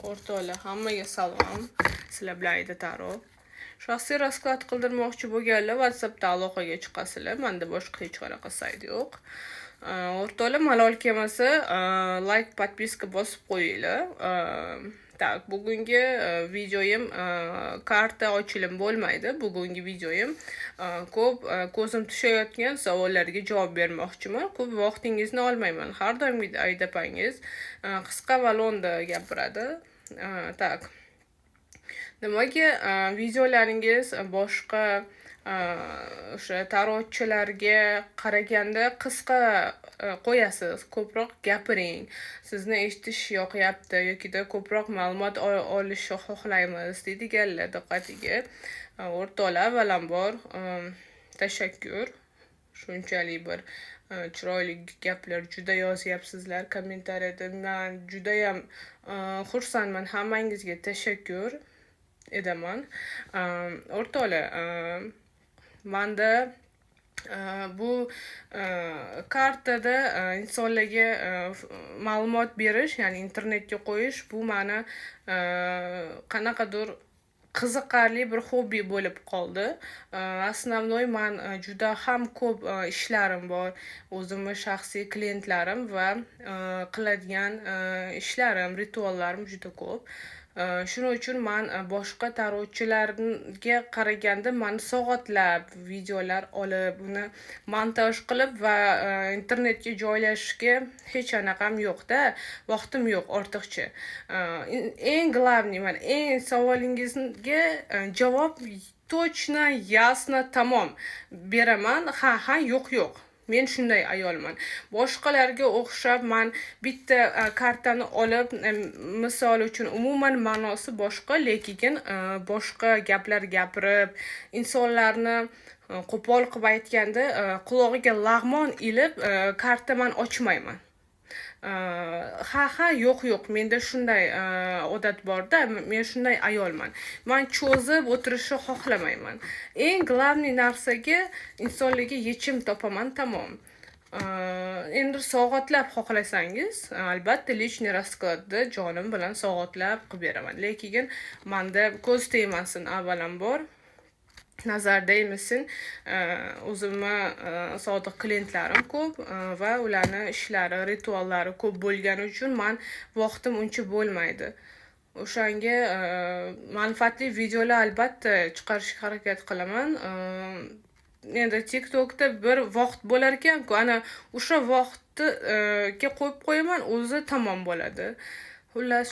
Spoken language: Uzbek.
O'rtoqlar, hammaga salom. Sizlar bilan Aida Taro. Shaxsiy rasklad qildirmoqchi bo'lganlar WhatsAppda aloqaga chiqasizlar. Menda boshqa hech qanaqa sayt yo'q. O'rtoqlar, malol kelmasa, like, podpiska bosib qo'yinglar. Tak, bugungi videoyim karta ochilim bo'lmaydi. Bugungi videoyim ko'p ko'zim tushayotgan savollarga javob bermoqchiman. Ko'p vaqtingizni olmayman. Har doimgidek Aida opangiz qisqa va lo'nda gapiradi. Tak. Nimaga videolaringiz boshqa o'sha tarotchilarga qaraganda qisqa qo'yasiz, ko'proq gapiring, sizni eshitish yoqyapti yokida ko'proq ma'lumot olishni xohlaymiz deydiganlar diqqatiga. O'rtoqlar, avvalambor tashakkur. Shunchalik bir chiroyli gaplar juda yozyapsizlar kommentariyada. Men judayam xursandman, hammangizga tashakkur edaman. O'rtoqlar, menda bu kartada insonlarga ma'lumot berish, ya'ni internetga qo'yish, bu meni qanaqadir qiziqarli bir hobbi bo'lib qoldi. Основной men juda ham ko'p ishlarim bor. O'zimni shaxsiy klientlarim va qiladigan ishlarim, rituallarim juda ko'p. Shuning uchun men boshqa tarotchilarga qaraganda men soatlab videolar olib, uni montaj qilib va internetga joylashga hech anaqam yo'q-da, vaqtim yo'q ortiqcha. Eng главный, men eng savolingizga javob точно, ясно, tamom beraman. Ha, yo'q. Men shunday ayolman. Boshqalarga o'xshab men bitta kartani olib, misol uchun umuman ma'nosi boshqa, lekin boshqa gaplar gapirib, insonlarni qo'pol qilib aytganda qulog'iga lag'mon ilib karta men ochmayman. Ha, yo'q. Menda shunday odat borda, men shunday ayolman. Men cho'zib o'tirishni xohlamayman. Eng главный narsaga insonlarga yechim topaman, tamom. Endi soatlab xohlasangiz, albatta личный раскладni jonim bilan soatlab qilib beraman. Lekin menda ko'z tegmasin avvalambor. Nazar değmesin. O'zimni sodiq klientlarim ko'p va ularning ishlari, rituallari ko'p bo'lgani uchun men vaqtim uncha bo'lmaydi. O'shanga manfaatli videolar albatta chiqarishga harakat qilaman. Endi TikTokda bir vaqt bo'lar ekan-ku, ana o'sha vaqtga qo'yib qo'yaman, o'zi tamom bo'ladi. Xullas